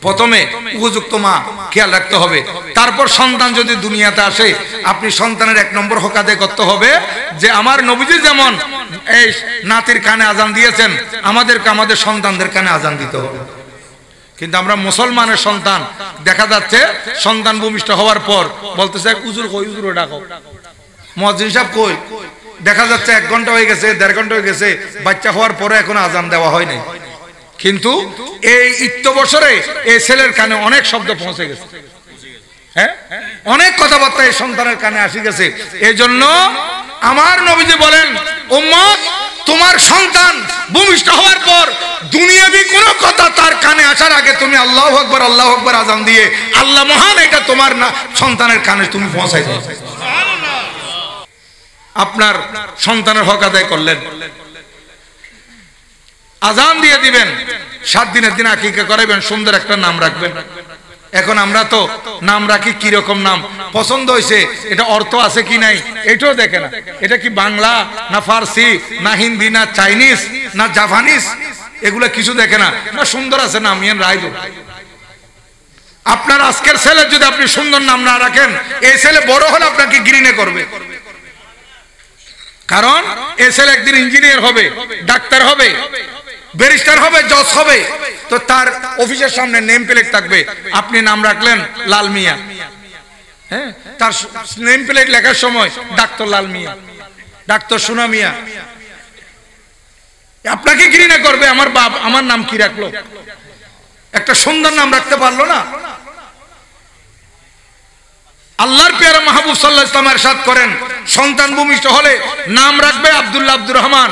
প্রথমে উপযুক্ত মা খেয়াল রাখতে হবে, তারপর সন্তান যদি দুনিয়াতে আসে আপনি সন্তানের এক নম্বর হক আদায় করতে হবে যে আমার নবীজি যেমন এই নাতির কানে আজান দিয়েছেন, আমাদেরকে আমাদের সন্তানদের কানে আজান দিতে হবে। কিন্তু আমরা মুসলমানের সন্তান দেখা যাচ্ছে সন্তান ভূমিষ্ঠ হওয়ার পর বলতেছে হুজুর কই, হুজুর ডাকো, মুয়াজ্জিন সাহেব কই। দেখা যাচ্ছে 1 ঘন্টা হয়ে গেছে, 1.5 ঘন্টা হয়ে গেছে, বাচ্চা হওয়ার পরে এখনো আজান দেওয়া হয়নি। কিন্তু এই ইত্য বছরে এই ছেলের কানে অনেক শব্দ পৌঁছে গেছে, হ্যাঁ অনেক কথাবার্তা এই সন্তানের কানে আসি গেছে। এই জন্য আমার নবীজি বলেন, উম্মত তোমার সন্তান ভূমিষ্ঠ হওয়ার পর দুনিয়াবি কোনো কথা তার কানে আসার আগে তুমি আল্লাহু আকবার আল্লাহু আকবার আজান দিয়ে আল্লাহ মহান এটা তোমার না সন্তানের কানে তুমি পৌঁছাই দাও। আপনার সন্তানের হক আদায় করলেন, আজান দিয়ে দিবেন, 7 দিনের দিন আকিকা করাবেন, সুন্দর একটা নাম রাখবেন। এখন আমরা তো নাম রাখি কি রকম নাম, পছন্দ হয়েছে, এটা অর্থ আছে কি নাই এটাও দেখে না। এটা কি বাংলা না ফার্সি না হিন্দি না চাইনিজ না জাপানিজ, এগুলো কিছু দেখে না, না সুন্দর আছে নাম ইয়ান রায় দেব। আপনার আজকের ছেলে যদি আপনি সুন্দর নাম না রাখেন, এই ছেলে বড় হলে আপনাকে ঘৃণা করবে। কারণ এই ছেলে একদিন ইঞ্জিনিয়ার হবে, ডাক্তার হবে, ব্যারিস্টার হবে, জজ হবে, তো তার অফিসের সামনে নেম প্লেট থাকবে, আপনি নাম রাখলেন লাল মিয়া, হ্যাঁ তার নেম প্লেট লেখার সময় ডাক্তার লাল মিয়া, ডাক্তার সোনা মিয়া, আপনাকে ঘৃণা করবে। আমার বাপ আমার নাম কি রাখলো, একটা সুন্দর নাম রাখতে পারলো না। আল্লাহর পেয়ারা মাহবুব সাল্লাল্লাহু আলাইহি ওয়াসাল্লাম ইরশাদ করেন, সন্তান ভূমিষ্ঠ হলে নাম রাখবে আব্দুল্লাহ আব্দুর রহমান,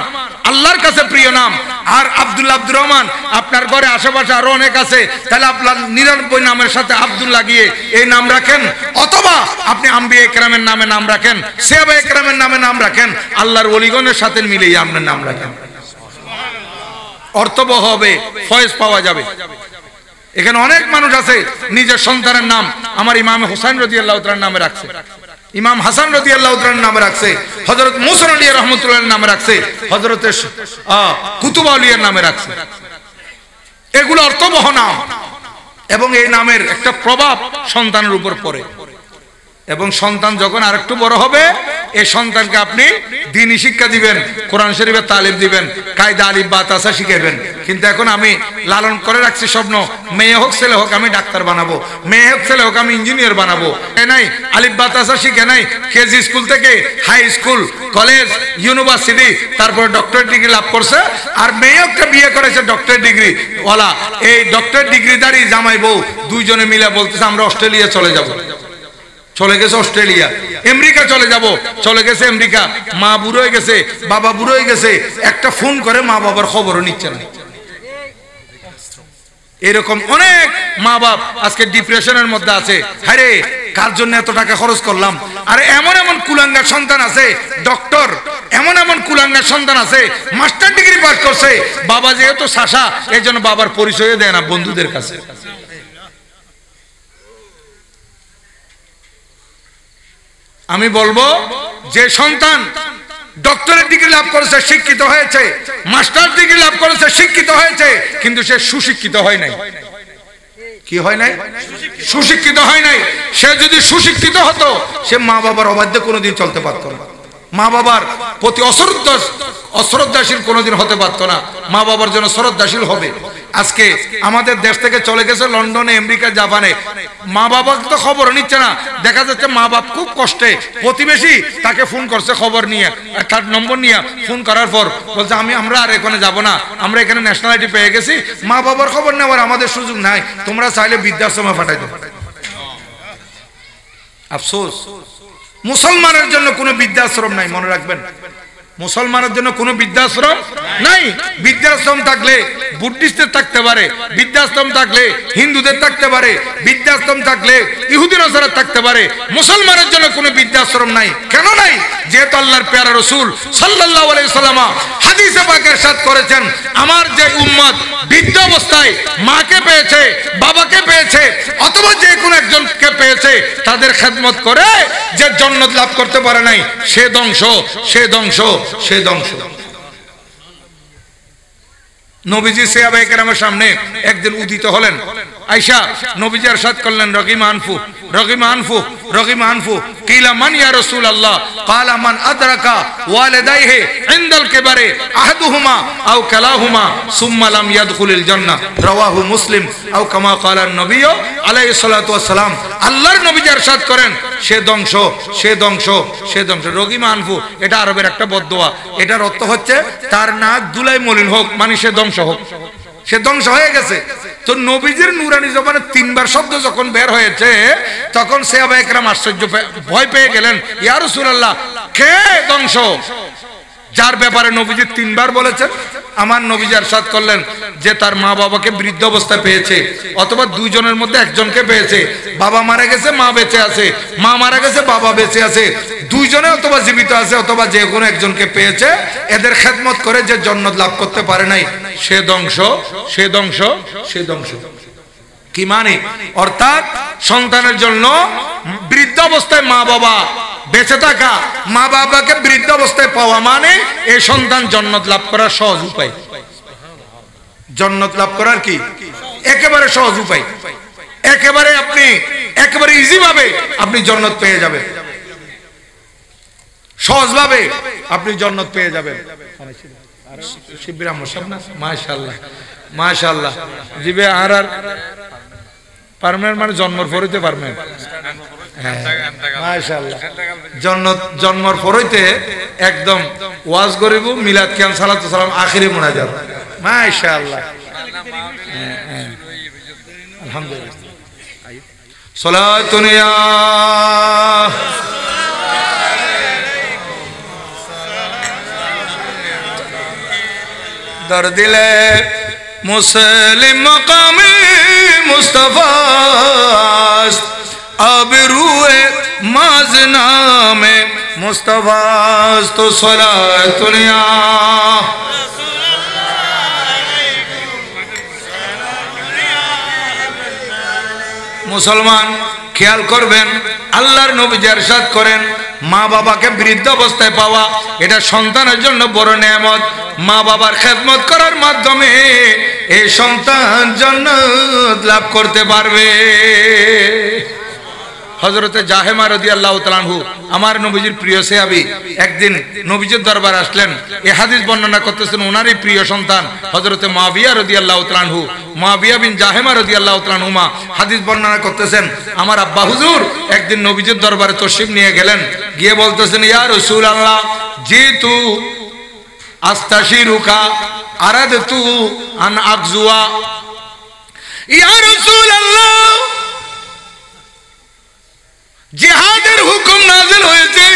আল্লাহর কাছে প্রিয় নাম। আর আব্দুল্লাহ আব্দুর রহমান আপনার ঘরে আশেপাশে আরো অনেক আছে, তাহলে আপনার 99 নামের সাথে আব্দুল লাগিয়ে এই নাম রাখেন, অথবা আপনি আম্বিয়া ইকরামের নামে নাম রাখেন, সাহাবা ইকরামের নামে নাম রাখেন, আল্লাহর ওলিগণের সাথে মিলিয়ে আপনার নাম রাখেন, অর্থবহ হবে, ফয়েজ পাওয়া যাবে। এখানে অনেক মানুষ আছে নিজের সন্তানের নাম আমার ইমাম হুসাইন রাদিয়াল্লাহু তাআলার নামে রাখছে, ইমাম হাসান রাদিয়াল্লাহু তাআলার নামে রাখছে, হযরত মুসা আলী রাহমাতুল্লাহর নামে রাখছে, হযরত কুতুব আউলিয়ার নামে রাখছে। এগুলো অর্থবহ নাম এবং এই নামের একটা প্রভাব সন্তানের উপর পড়ে। এবং সন্তান যখন আরেকটু বড় হবে এই সন্তানকে আপনি দ্বীনি শিক্ষা দিবেন, কোরআন শরীফের তালিম দিবেন, কায়দা আলিফ বা তাসা শিখাবেন। কিন্তু এখন আমি লালন করে রাখছি স্বপ্ন, মেয়ে হোক ছেলে হোক আমি ডাক্তার বানাবো, মেয়ে হোক ছেলে হোক আমি ইঞ্জিনিয়ার বানাবো। নাই আলিফ বা তাসা শিখে নাই, কেজি স্কুল থেকে হাই স্কুল, কলেজ, ইউনিভার্সিটি, তারপরে ডক্টরেট ডিগ্রি লাভ করছে। আর মেয়ে একটা বিয়ে করেছে ডক্টরেট ডিগ্রি ওয়ালা, এই ডক্টরেট ডিগ্রিধারী জামাই বউ দুইজনে মিলে বলতেছে আমরা অস্ট্রেলিয়া চলে যাব। চলে গেছে অস্ট্রেলিয়া, আমেরিকা চলে যাব, চলে গেছে আমেরিকা। মা বুড়ো হয়ে গেছে, বাবা বুড়ো হয়ে গেছে, একটা ফোন করে মা বাবার খবরও নিচ্ছে না। এরকম অনেক মা বাপ আজকে ডিপ্রেশনের মধ্যে আছে। আরে কার জন্য এত টাকা খরচ করলাম? আর এমন এমন কুলাঙ্গার সন্তান আছে ডক্টর, এমন এমন কুলাঙ্গার সন্তান আছে মাস্টার ডিগ্রি পাস করছে, বাবা যেহেতু শাসা এই জন্য বাবার পরিচয় দেয় না বন্ধুদের কাছে। আমি বলবো যে সন্তান ডক্টরেট ডিগ্রি লাভ করেছে, শিক্ষিত হয়েছে, মাস্টার ডিগ্রি লাভ করেছে, শিক্ষিত হয়েছে, কিন্তু সে সুশিক্ষিত হয় নাই। কি হয় নাই? সুশিক্ষিত হয় নাই। সে যদি সুশিক্ষিত হতো সে মা বাবার অবাধ্যে কোনোদিন চলতে পারতো না, মা বাবার প্রতি অশ্রদ্ধাশীল কোনোদিন হতে পারতো না। মা বাবার জন্য শ্রদ্ধাশীল হবে। আজকে আমাদের দেশ থেকে চলে গেছে লন্ডনে, আমেরিকা, জাপানে, মা বাবা তো খবর নিচ্ছে না। দেখা যাচ্ছে মা বাপ খুব কষ্টে, প্রতিবেশী তাকে ফোন করছে খবর নিয়ে, তার নম্বর নিয়ে ফোন করার পর বলছে আমরা আর এখানে যাব না, আমরা এখানে ন্যাশনালিটি পেয়ে গেছি। মা বাবার খবর নেওয়ার আমাদের সুযোগ নাই, তোমরা চাইলে বৃদ্ধাশ্রমে পাঠাই দেবো। আফসোস, মুসলমানের জন্য কোনো বৃদ্ধাশ্রম নাই, মনে রাখবেন। মুসলমানের জন্য কোনো বৃদ্ধাশ্রম নাই। বৃদ্ধাশ্রম থাকলে বুদ্ধিস্টদের থাকতে পারে, বৃদ্ধাশ্রম থাকলে হিন্দুদের থাকতে পারে, বৃদ্ধাশ্রম থাকলে ইহুদি নাসারা থাকতে পারে। মুসলমানের জন্য কোনো বৃদ্ধাশ্রম নাই। কেন নাই? যেহেতু আল্লাহর প্যারা রাসূল সাল্লাল্লাহু আলাইহি ওয়াসাল্লাম হাদিসে পাকে ইরশাদ করেছেন, আমার যে উম্মত বৃদ্ধ অবস্থায় মাকে পেয়েছে, বাবাকে পেয়েছে, অথবা যে কোনো একজনকে পেয়েছে, তাদের খেদমত করে যে জান্নাত লাভ করতে পারে নাই, সে ধ্বংস, সে ধ্বংস, সে ধ্বংস। নবীজি সাহাবায়ে কেরামের সামনে একদিন উদিত হলেন। আয়েশা নবীজি ইরশাদ করলেন, রগিমা আনফু, রগিমা আনফু, রগিমা আনফু। কিলা মান ইয়া রাসূলুল্লাহ? ক্বালা মান আদরাকা ওয়ালিদাইহি ইনদাল কিবারি আহাদুহুমা আও কালাহুমা সুম্মা লাম ইয়াদখুলিল জান্নাহ, রাওয়াহু মুসলিম। আও কামা ক্বালা নবী আলাইহিস সালাতু ওয়াস সালাম। আল্লাহর নবীজি ইরশাদ করেন, সে ধ্বংস, সে ধ্বংস, সে ধ্বংস। রগিমা আনফু এটা আরবের একটা বদদোয়া। এটার অর্থ হচ্ছে তার নাক দুলাই মলিন হোক, মানে সে ধ্বংস হোক, সে ধ্বংস হয়ে গেছে। তো নবীজির নূরানি জবানে তিনবার শব্দ যখন বের হয়েছে তখন সাহাবায়ে কেরাম আশ্চর্য ভয় পেয়ে গেলেন, ইয়া রাসূলুল্লাহ কে ধ্বংস? যার ব্যাপারে নবীজি তিনবার বলেছেন। আমার নবীজি ইরশাদ করলেন যে তার মা বাবাকে বৃদ্ধ অবস্থায় পেয়েছে, অথবা দুইজনের মধ্যে একজনকে পেয়েছে। বাবা মারা গেছে, মা বেঁচে আছে, মা মারা গেছে, বাবা বেঁচে আছে, দুইজনে অথবা জীবিত আছে, অথবা যে কোনো একজনকে পেয়েছে। এদের খেদমত করে যে জান্নাত লাভ করতে পারে নাই, সে ধ্বংস, সে ধ্বংস, সে ধ্বংস। কি মানে? অর্থাৎ সন্তানের জন্য বৃদ্ধ অবস্থায় মা বাবা বেঁচে থাকা, মা বাবাকে বৃদ্ধ অবস্থায় পাওয়া মানে এই সন্তান জান্নাত লাভ করার সহজ উপায়। জান্নাত লাভ করার কি একেবারে সহজ উপায়। একেবারে আপনি একেবারে ইজি ভাবে আপনি জান্নাত পেয়ে যাবেন, সহজ ভাবে আপনি জান্নাত পেয়ে যাবেন। শিবির আহমদ সাহেব না, মাশাআল্লাহ মাশাআল্লাহ। জিবে আর পারমেন্ট মানে জন্মর পরেতে পারমেন্ট, মাশাআল্লাহ। জন্মর পরেতে একদম ওয়াজ করিব, মিলাদ কিয়াম সালাতু সালাম আখিরি মুনাজাত, মাশাআল্লাহ। আলহামদুলিল্লাহ। সালাতুন ইয়া दर दिले मुस्लिम मकामी मुस्तफा आबरूए माजना में मुस्तफा तो सलातुनिया। मुसलमान ख्याल करबेन, আল্লাহর নবী ইরশাদ করেন, মা বাবাকে বৃদ্ধ অবস্থায় পাওয়া এটা সন্তানের জন্য বড় নেয়ামত। মা বাবার খেদমত করার মাধ্যমে এই সন্তান জান্নাত লাভ করতে পারবে। হযরতে জাহেমা রাদিয়াল্লাহু তাআলা আনহু আমার নবীজির প্রিয় সাহাবী একদিন নবীজির দরবারে আসলেন এই হাদিস বর্ণনা করতেছেন ওনারই প্রিয় সন্তান হযরতে মুয়াবিয়া রাদিয়াল্লাহু তাআলা আনহু মুয়াবিয়া বিন জাহেমা রাদিয়াল্লাহু তাআলা আনহুমা হাদিস বর্ণনা করতেছেন আমার আব্বা হুজুর একদিন নবীজির দরবারে তশরিফ নিয়ে গেলেন গিয়ে বলতেছেন ইয়া রাসূলুল্লাহ জিতু আস্তাশিরুকা আরাদতু আন আকজুয়া ইয়া রাসূলুল্লাহ জিহাদের হুকুম নাযিল হয়েছে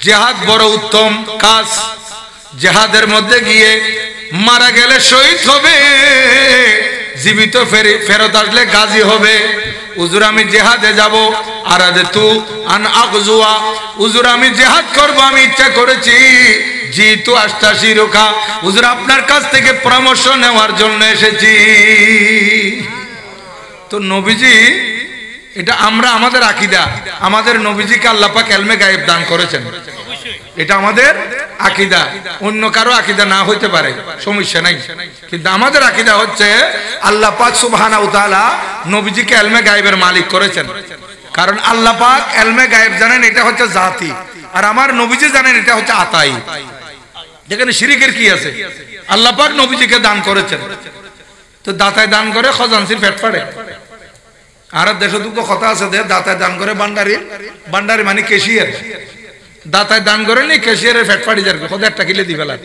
জিহাদ বড় উত্তম কাজ জিহাদের মধ্যে গিয়ে মারা গেলে শহীদ হবে জীবিত ফেরত আসলে গাজী হবে হুজুর আমি জিহাদে যাব আরাদতু আন আকজুয়া হুজুর আমি জিহাদ করব আমি ইচ্ছা করেছি জিতু আস্তাশিরুকা হুজুর আপনার কাছ থেকে পরামর্শ নেওয়ার জন্য এসেছি তো নবীজি এটা আমরা আমাদের আকীদা আমাদের নবীজিকে আল্লাহ পাক ইলমে গায়েব দান করেছেন এটা আমাদের আকীদা অন্য কারো আকীদা না হইতে পারে সমস্যা নাই কিন্তু আমাদের আকীদা হচ্ছে আল্লাহ পাক সুবহানাহু ওয়া তাআলা নবীজিকে ইলমে গায়েবের মালিক করেছেন কারণ আল্লাহ পাক ইলমে গায়েব জানেন এটা হচ্ছে জাতি আর আমার নবীজি জানেন এটা হচ্ছে আতাই যেখানে শিরকের কি আছে আল্লাহ পাক নবীজিকে দান করেছেন তো দাতায় দান করে খজানসির পেট ফাড়ে আর দেশে দুটো কথা আছে দে দাতায় দান করে ভান্ডারি মানে ক্যাশিয়ার দাতায় দান করে নি ক্যাশিয়ারের পেট ফাড়ি যাবে খোদা একটা কিলে দিবেলা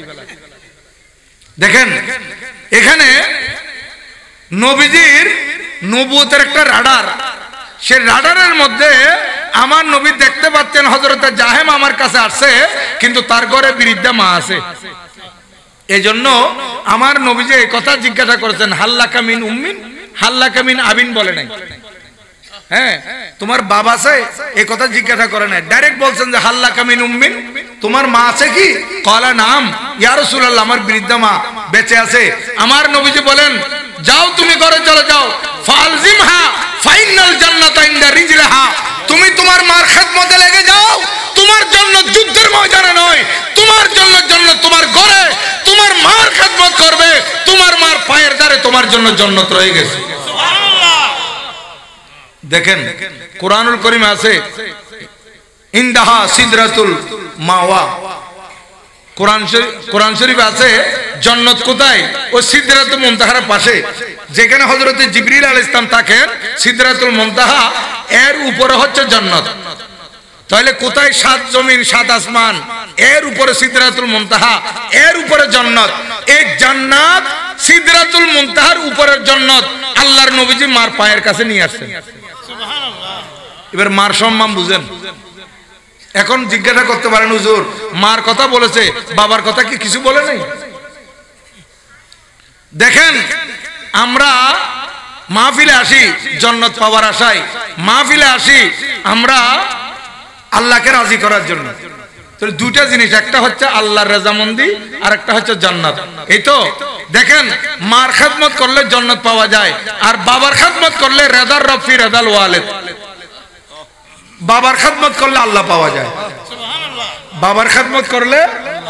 দেখেন এখানে নবীজির নবুয়তের একটা রাডার সেই রাডারের মধ্যে আমার নবী দেখতে পাচ্ছেন হযরতে জাহেম আমার কাছে আসছে কিন্তু তার ঘরে বৃদ্ধা মা আছে এজন্য আমার নবীজি এই কথা জিজ্ঞাসা করেছেন হাল্লাকা মিন উম্মিন হাল্লাকা মিন আবিন বলে নাই হ্যাঁ তোমার বাবা আছে এই কথা জিজ্ঞাসা করে নাই ডাইরেক্ট বলছেন যে হাল্লাকা মিন উম্মিন তোমার মা আছে কি কলা নাম ইয়া রাসূলুল্লাহ আমার বৃদ্ধা মা বেঁচে আছে আমার নবীজি বলেন যাও তুমি ঘরে চলে যাও ফালজিমহা ফাইনাল জান্নাতা ইনদা রিজলিহা তুমি তোমার মার খেদমতে লেগে যাও তোমার জন্য যুদ্ধের ময়দানে নয় তোমার জন্য জান্নাত তোমার ঘরে তোমার মার খেদমত করবে তোমার মার পায়ের ধারে তোমার জন্য জান্নাত রয়ে গেছে সুবহানাল্লাহ দেখেন কোরআনুল কারীমে আছে ইনদাহা সিদরাতুল মাওয়া কোরআন শরীফে আছে জান্নাত কোথায় ও সিদরাতুল মুনতাহার পাশে যেখানে হযরত জিবরিল আলাইহিস সালাম থাকেন সিদরাতুল মুনতাহা এর উপরে হচ্ছে জান্নাত তাহলে কোথায় সাত জমিন সাত আসমান এর উপরে সিদরাতুল মুনতাহা এর উপরে জান্নাত এই জান্নাত সিদরাতুল মুনতাহার উপরের জান্নাত আল্লাহর নবীজি মার পায়ের কাছে নিয়ে আসছেন সুবহানাল্লাহ এবার মার সম্মান বুঝেন এখন জিজ্ঞাসা করতে পারেন হুজুর মার কথা বলেছে বাবার কথা কি কিছু বলে নাই দেখেন আমরা মাহফিলে আসি জান্নাত পাওয়ার আশায় মাহফিলে আসি আমরা আল্লাহকে রাজি করার জন্য তো দুইটা জিনিস একটা হচ্ছে আল্লাহর রাজামন্দি আর একটা হচ্ছে জান্নাত এই তো দেখেন মার খেদমত করলে জান্নাত পাওয়া যায় আর বাবার খেদমত করলে রেদার রফি রেদাল ওয়ালিদ বাবার খেদমত করলে আল্লাহ পাওয়া যায় সুবহানাল্লাহ বাবার খেদমত করলে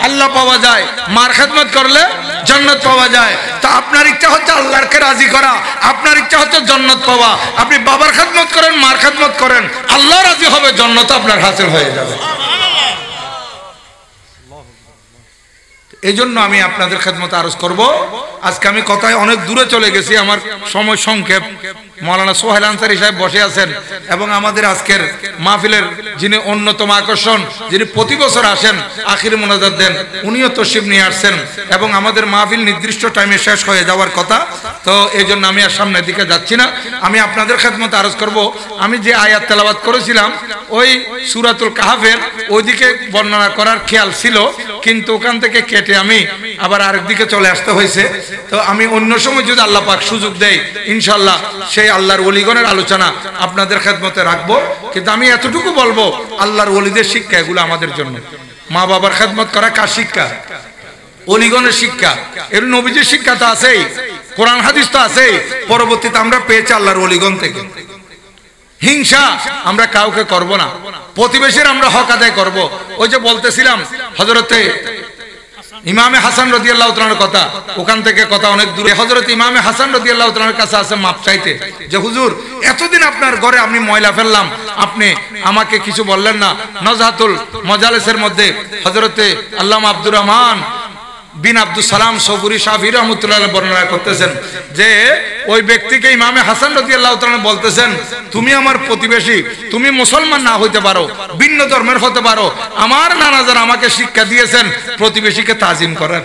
আল্লাহ পাওয়া যায় মার খেদমত করলে জান্নাত পাওয়া যায় তো আপনার ইচ্ছা হচ্ছে আল্লাহকে রাজি করা আপনার ইচ্ছা হচ্ছে জান্নাত পাওয়া আপনি বাবার খেদমত করেন মার খেদমত করেন আল্লাহ রাজি হবে জান্নাত আপনার হাসিল হয়ে যাবে সুবহানাল্লাহ এইজন্য আমি আপনাদের খেদমতে আরজ করব আজকে আমি কথায় অনেক দূরে চলে গেছি আমার সময় সংক্ষেপ মাওলানা সোহেল আনসারী সাহেব বসে আছেন এবং আমাদের আজকের মাহফিলের যিনি অন্যতম আকর্ষণ যিনি প্রতি বছর আসেন আখির মোনাজাত দেন উনিও তশরিফ নিয়ে আসছেন এবং আমাদের মাহফিল নির্দিষ্ট টাইমে শেষ হয়ে যাওয়ার কথা তো এইজন্য আমি আর সামনের দিকে যাচ্ছি না আমি আপনাদের খেদমতে আরজ করব আমি যে আয়াত তেলাওয়াত করেছিলাম ওই সূরাতুল কাহফের ওইদিকে বর্ণনা করার খেয়াল ছিল কিন্তু ওখান থেকে কেটে আমি আবার আরেক দিকে চলে আসতে হয়েছে তো আমি অন্য সময় যদি আল্লাহ পাক সুযোগ দেয় ইনশাআল্লাহ সেই আল্লাহর ওলিগণের আলোচনা আপনাদের খেদমতে রাখবো কিন্তু আমি এতটুকু বলবো আল্লাহর ওলিদের শিক্ষা এগুলো আমাদের জন্য মা বাবার খেদমত করা কার শিক্ষা ওলিগণের শিক্ষা এর নবীজির শিক্ষা তো আছেই কোরআন হাদিস তো আছেই পরবর্তীতে আমরা পেয়েছি আল্লাহর ওলিগণ থেকে হিংসা আমরা কাউকে করব না প্রতিবেশীর আমরা হক আদায় করব ওই যে বলতেছিলাম হযরতে ইমামে হাসান রাদিয়াল্লাহু তাআলার কথা, ওখান থেকে কথা অনেক দূরে। হযরত ইমামে হাসান রাদিয়াল্লাহু তাআলার কাছে আছে মাপ চাইতে, যে হুজুর এতদিন আপনার ঘরে আমি ময়লা ফেললাম, আপনি আমাকে কিছু বললেন না। নজহাতুল মজালিসের মধ্যে হযরতে আল্লামা আব্দুর রহমান বিন আব্দুল সালাম সবুরি শাফি রাহমাতুল্লাহ আলাইহি বর্ণনা করতেছেন যে ওই ব্যক্তিকে ইমামে হাসান রাদিয়াল্লাহু তাআলা বলতেছেন, তুমি আমার প্রতিবেশী, তুমি মুসলমান না হইতে পারো, ভিন্ন ধর্মের হতে পারো, আমার নানাজান আমাকে শিক্ষা দিয়েছেন প্রতিবেশীকে তাজিম করার,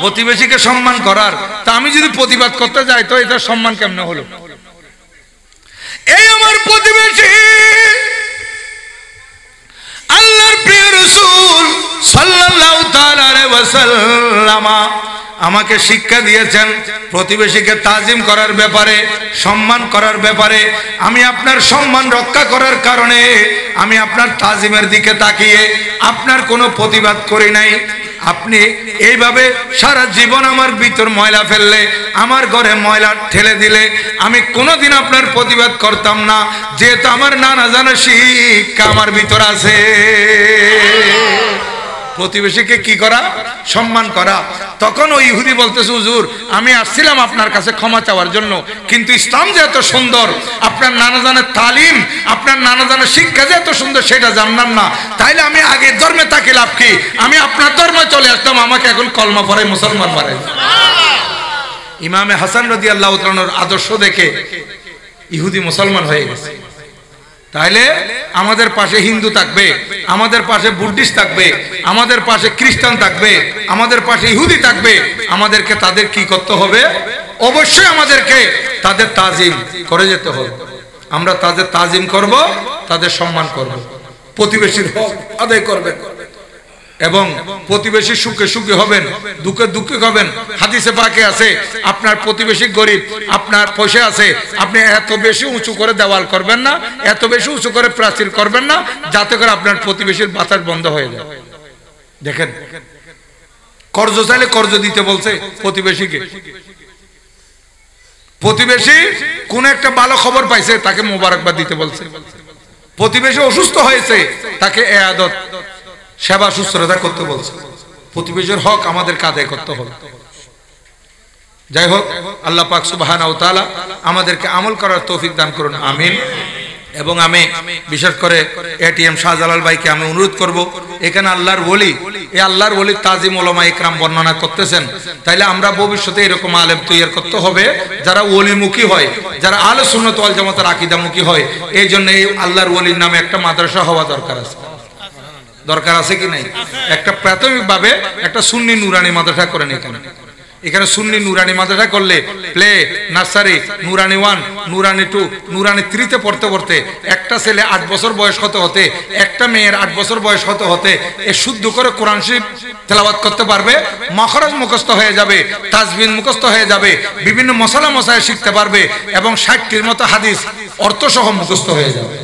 প্রতিবেশীকে সম্মান করার। তা আমি যদি প্রতিবাদ করতে যাই তো এটা সম্মান কেমনে হলো? এই আমার প্রতিবেশী আল্লাহর প্রিয় রাসূল সাল্লাল্লাহু তাআলা আলাইহি ওয়াসাল্লাম আমাকে শিক্ষা দিয়েছেন প্রতিবেশীকে তাজিম করার ব্যাপারে, সম্মান করার ব্যাপারে। আমি আপনার সম্মান রক্ষা করার কারণে আমি আপনার তাজিমের দিকে তাকিয়ে আপনার কোনো প্রতিবাদ করি নাই। আপনি এইভাবে সারা জীবন আমার ভিতর ময়লা ফেললে, আমার ঘরে ময়লা ঠেলে দিলে আমি কোনোদিন আপনার প্রতিবাদ করতাম না, যেহেতু আমার নানা জানা শিক্ষা আমার ভিতর আছে। প্রতিবেশীকে কি করা? সম্মান করা। তখন ওই ইহুদি বলতেছে, হুজুর আমি আসছিলাম আপনার কাছে ক্ষমা চাওয়ার জন্য, কিন্তু ইসলাম যে এত সুন্দর, আপনার নানা জানের তালিম, আপনার নানা জানের শিক্ষা যে এত সুন্দর সেটা জানলাম না, তাইলে আমি আগে ধর্মে থাকি লাভ কি? আমি আপনার ধর্মে চলে আসতাম, আমাকে এখন কলমা পড়ে মুসলমান বানাই। ইমামে হাসান রাদিয়াল্লাহু তাআলার আদর্শ দেখে ইহুদি মুসলমান হয়ে গেছে। তাইলে আমাদের পাশে হিন্দু থাকবে, আমাদের পাশে বুদ্ধিস্ট থাকবে, আমাদের পাশে খ্রিস্টান থাকবে, আমাদের পাশে ইহুদি থাকবে, আমাদেরকে তাদের কি করতে হবে? অবশ্যই আমাদেরকে তাদের তাজিম করে যেতে হবে। আমরা তাদের তাজিম করব, তাদের সম্মান করব, প্রতিবেশীর হক আদায় করবেন এবং প্রতিবেশী সুখে সুখে হবেন, দুঃখে দুঃখে হবেন। হাদিসে পাকে আছে, আপনার প্রতিবেশী গরিব, আপনার পয়সা আছে, আপনি এত বেশি উঁচু করে দেওয়াল করবেন না, এত বেশি উঁচু করে প্রাচীর করবেন না, যাতে করে আপনার প্রতিবেশীর বাতাস বন্ধ হয়ে যায়। দেখেন, কর্জ চাইলে কর্জ দিতে বলছে প্রতিবেশীকে। প্রতিবেশী কোন একটা ভালো খবর পাইছে, তাকে মোবারকবাদ দিতে বলছে। প্রতিবেশী অসুস্থ হয়েছে, তাকে ইআদত সেবা শুশ্রূষা করতে বলছে। প্রতিবেশীর হক আমাদেরকে আদায় করতে হবে। যাই হোক, আল্লাহ পাক সুবহানাহু ওয়া তাআলা আমাদেরকে আমল করার তৌফিক দান করুন, আমিন। এবং আমি বিশেষ করে এটিএম শাহজালাল ভাইকে আমি অনুরোধ করব, এখানে আল্লাহর ওলি, এই আল্লাহর ওলি তাজিম উলামা ইকরাম বর্ণনা করতেছেন, তাইলে আমরা ভবিষ্যতে এরকম আলেম তৈরি করতে হবে যারা ওলিমুখী হয়, যারা আহলে সুন্নাত ওয়াল জামাতের আকীদামুখী হয়। এই জন্য এই আল্লাহর ওলির নামে একটা মাদ্রাসা হওয়া দরকার আছে। দরকার আছে কি নাই? একটা প্রাথমিকভাবে একটা সুন্নি নুরানি মাদ্রাসা করেন। এখানে সুন্নি নুরানি মাদ্রাসা করলে প্লে নার্সারি, নুরানি 1, নুরানি 2, নুরানি 3 তে পড়তে পড়তে একটা ছেলে 8 বছর বয়স হতে হতে, একটা মেয়ের 8 বছর বয়স হতে হতে এ শুদ্ধ করে কোরআন শরীফ তেলাওয়াত করতে পারবে, মাখরাজ মুখস্থ হয়ে যাবে, তাজবিন মুখস্থ হয়ে যাবে, বিভিন্ন মশালা মশালা শিখতে পারবে এবং 60টির মতো হাদিস অর্থ সহ মুখস্থ হয়ে যাবে।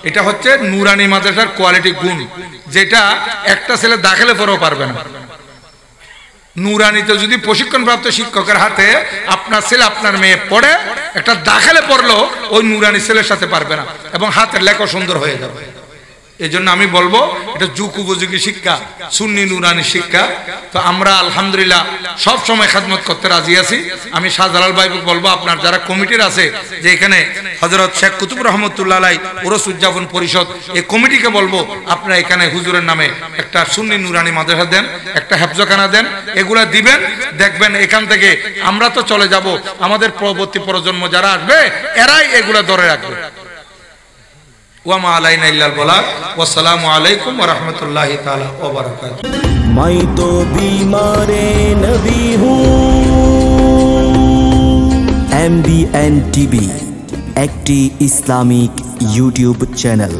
এটা হচ্ছে নুরানি মাদ্রাসার কোয়ালিটি গুণ, যেটা একটা ছেলে দাখিলে পড়েও পারবে না। নুরানিতে যদি প্রশিক্ষণপ্রাপ্ত শিক্ষকের হাতে আপনার ছেলে আপনার মেয়ে পড়ে, একটা দাখিলে পড়লো ওই নুরানি ছেলের সাথে পারবে না, এবং হাতের লেখা সুন্দর হয়ে যাবে। এই জন্য আমি বলবো এটা যুগ উপযোগী শিক্ষা, সুন্নি নুরানি শিক্ষা। তো আমরা আলহামদুলিল্লাহ সব সময় খেদমত করতে রাজি আছি। আমি শাহজালাল ভাইকে বলবো, আপনার যারা কমিটির আছে, যে এখানে হযরত শেখ কুতুব রহমতুল্লাহ আলাই ওরস উদযাপন পরিষদ, এই কমিটিকে বলবো আপনারা এখানে হুজুরের নামে একটা সুন্নি নুরানি মাদ্রাসা দেন, একটা হেফজখানা দেন, এগুলা দিবেন। দেখবেন এখান থেকে আমরা তো চলে যাব, আমাদের পরবর্তী প্রজন্ম যারা আসবে এরাই এগুলা ধরে রাখবে। ওয়ামা আলাইনা ইল্লাল বালাগ। ওয়াসসালামু আলাইকুম ওয়া রাহমাতুল্লাহি তাআলা ওয়া বারাকাতুহু। मैं तो बीमारे नबी हूँ। MBN TV একটি ইসলামিক ইউটিউব চ্যানেল।